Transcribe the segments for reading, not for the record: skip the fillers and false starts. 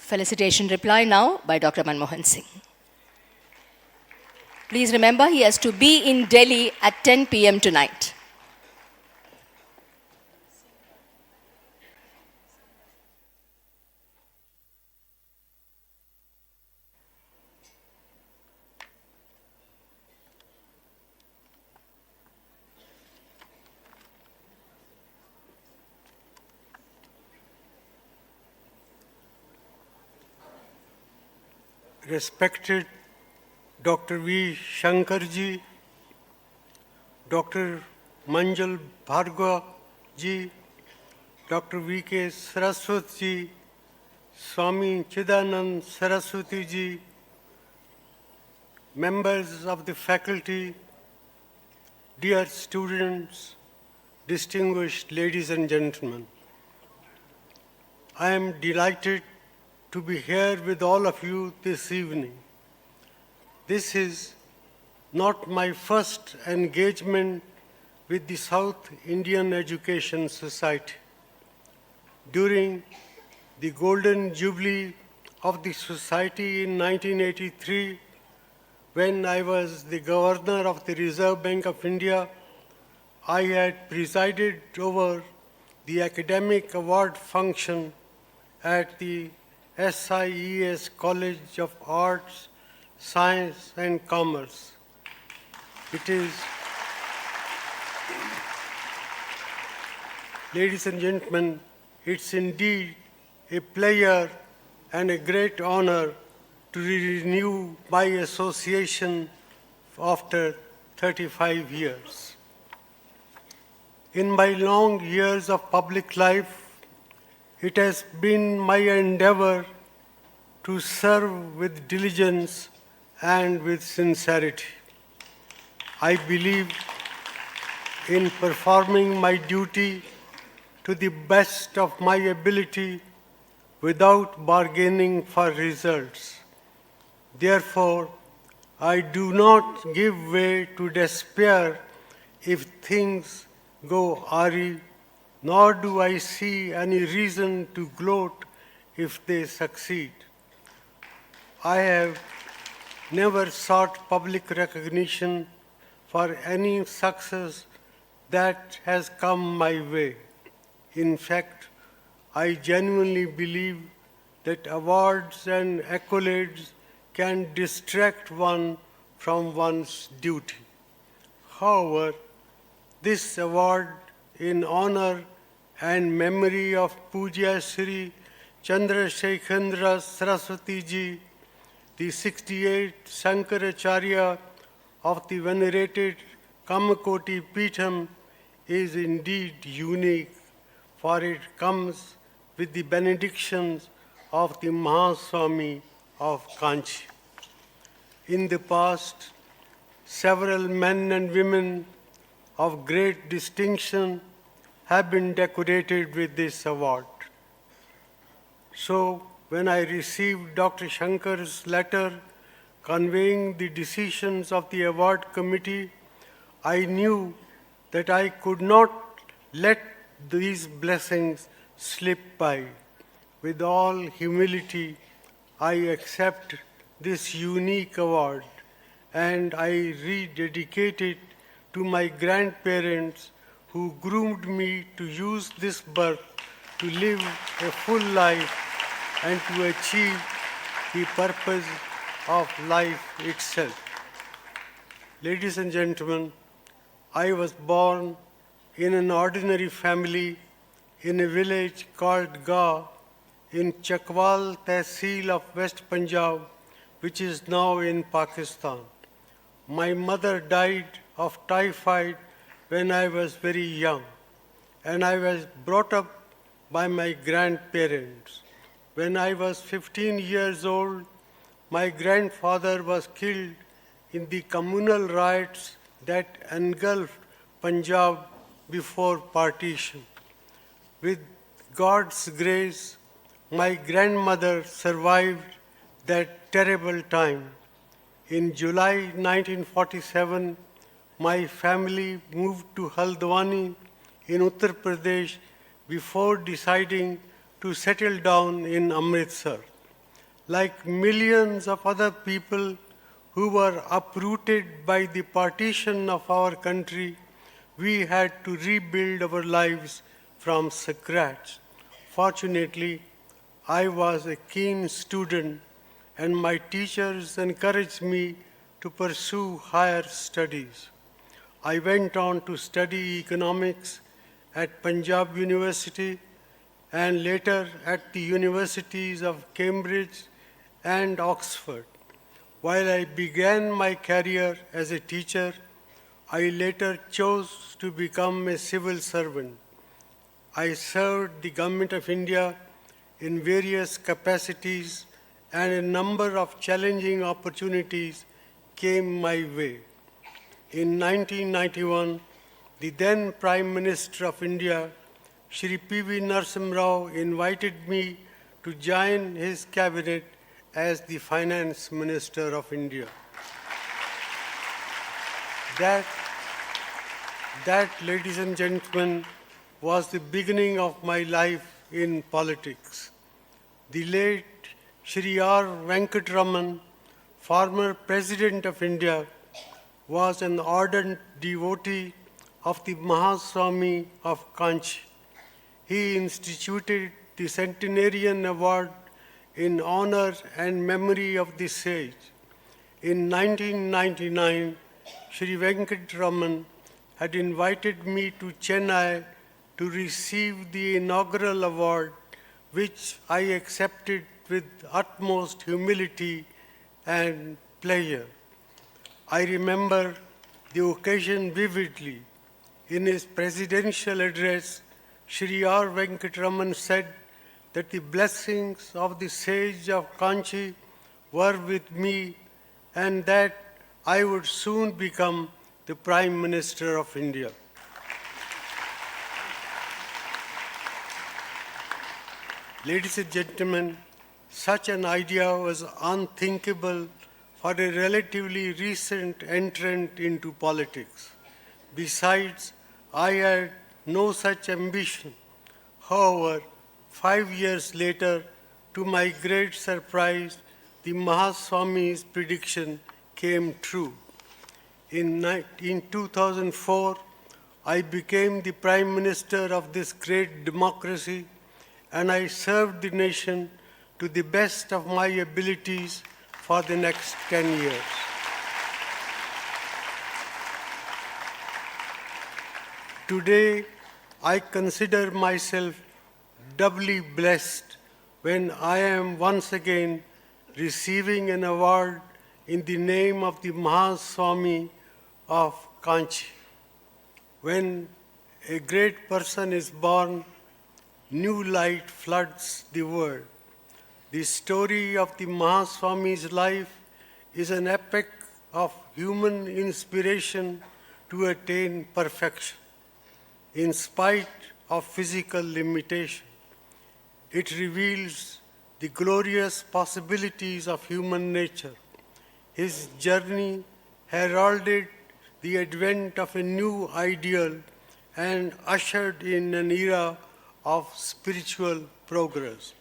Felicitation reply now by Dr. Manmohan Singh. Please remember, he has to be in Delhi at 10 p.m. tonight. Respected Dr. V. Shankarji, Dr. Manjul Bhargava ji, Dr. V. K. Saraswathi ji, Swami Chidanand Saraswati ji, members of the faculty, dear students, distinguished ladies and gentlemen. I am delighted to be here with all of you this evening. This is not my first engagement with the South Indian Education Society. During the Golden Jubilee of the Society in 1983, when I was the Governor of the Reserve Bank of India, I had presided over the academic award function at the SIES College of Arts, Science and Commerce. Ladies and gentlemen, it's indeed a pleasure and a great honor to renew my association after 35 years. In my long years of public life, it has been my endeavor to serve with diligence and with sincerity. I believe in performing my duty to the best of my ability without bargaining for results. Therefore, I do not give way to despair if things go awry, nor do I see any reason to gloat if they succeed. I have never sought public recognition for any success that has come my way. In fact, I genuinely believe that awards and accolades can distract one from one's duty. However, this award in honor and memory of Puja Sri Chandrasekarendra Saraswati ji, the 68th Shankaracharya of the venerated Kamakoti Peetham, is indeed unique, for it comes with the benedictions of the Mahaswami of Kanchi. In the past, several men and women of great distinction have been decorated with this award. So, when I received Dr. Shankar's letter conveying the decisions of the award committee, I knew that I could not let these blessings slip by. With all humility, I accept this unique award and I rededicate it to my grandparents who groomed me to use this birth to live a full life and to achieve the purpose of life itself. Ladies and gentlemen, I was born in an ordinary family in a village called Ga in Chakwal Tehsil of West Punjab, which is now in Pakistan. My mother died of typhoid when I was very young, and I was brought up by my grandparents. When I was 15 years old, my grandfather was killed in the communal riots that engulfed Punjab before partition. With God's grace, my grandmother survived that terrible time. In July 1947, my family moved to Haldwani in Uttar Pradesh before deciding to settle down in Amritsar. Like millions of other people who were uprooted by the partition of our country, we had to rebuild our lives from scratch. Fortunately, I was a keen student and my teachers encouraged me to pursue higher studies. I went on to study economics at Punjab University and later at the universities of Cambridge and Oxford. While I began my career as a teacher, I later chose to become a civil servant. I served the Government of India in various capacities and a number of challenging opportunities came my way. In 1991, the then Prime Minister of India, Sri P.V. Narasimha Rao, invited me to join his cabinet as the Finance Minister of India. That, ladies and gentlemen, was the beginning of my life in politics. The late Sri R. Venkataraman, former President of India, was an ardent devotee of the Mahaswami of Kanchi. He instituted the Centenarian Award in honor and memory of the sage. In 1999, Sri Venkataraman had invited me to Chennai to receive the inaugural award, which I accepted with utmost humility and pleasure. I remember the occasion vividly. In his presidential address, Sri R. Venkataraman said that the blessings of the sage of Kanchi were with me and that I would soon become the Prime Minister of India. Ladies and gentlemen, such an idea was unthinkable for a relatively recent entrant into politics. Besides, I had no such ambition. However, 5 years later, to my great surprise, the Mahaswami's prediction came true. In 2004, I became the Prime Minister of this great democracy, and I served the nation to the best of my abilities for the next 10 years. Today, I consider myself doubly blessed when I am once again receiving an award in the name of the Mahaswami of Kanchi. When a great person is born, new light floods the world. The story of the Mahaswami's life is an epic of human inspiration to attain perfection, in spite of physical limitation. It reveals the glorious possibilities of human nature. His journey heralded the advent of a new ideal and ushered in an era of spiritual progress.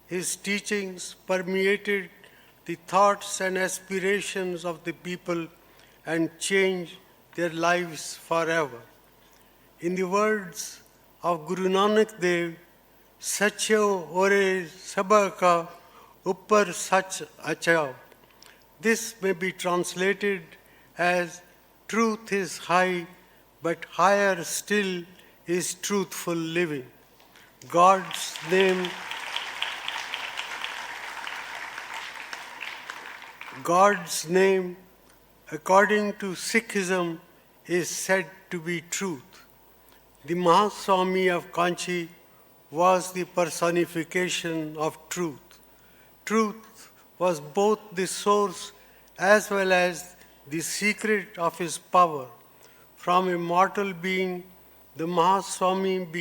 His teachings permeated the thoughts and aspirations of the people and changed their lives forever. In the words of Guru Nanak Dev, Sacho ore sabaka uppar sach achao. This may be translated as truth is high, but higher still is truthful living. God's name according to Sikhism, is said to be truth. The Mahaswami of Kanchi was the personification of truth. Truth was both the source as well as the secret of his power. From a mortal being, the Mahaswami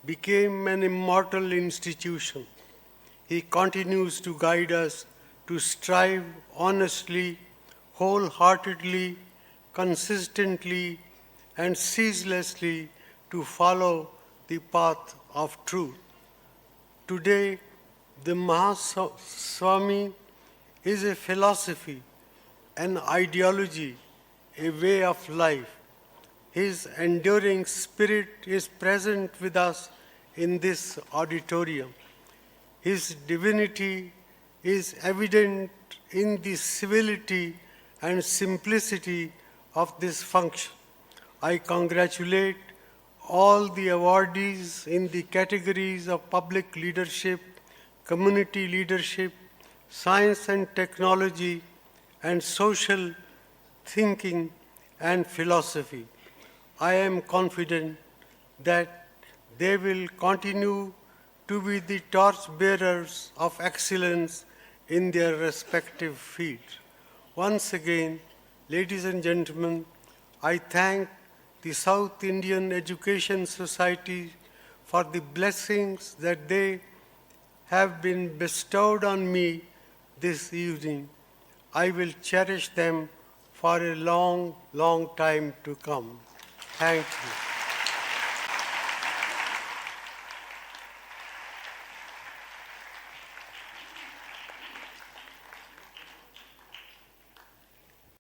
became an immortal institution. He continues to guide us to strive honestly, wholeheartedly, consistently, and ceaselessly to follow the path of truth. Today, The Mahaswami is a philosophy, an ideology, a way of life. His enduring spirit is present with us in this auditorium. His divinity is evident in the civility and simplicity of this function. I congratulate all the awardees in the categories of public leadership, community leadership, science and technology, and social thinking and philosophy. I am confident that they will continue to be the torchbearers of excellence in their respective fields. Once again, ladies and gentlemen, I thank the South Indian Education Society for the blessings that they have been bestowed on me this evening. I will cherish them for a long, long time to come. Thank you.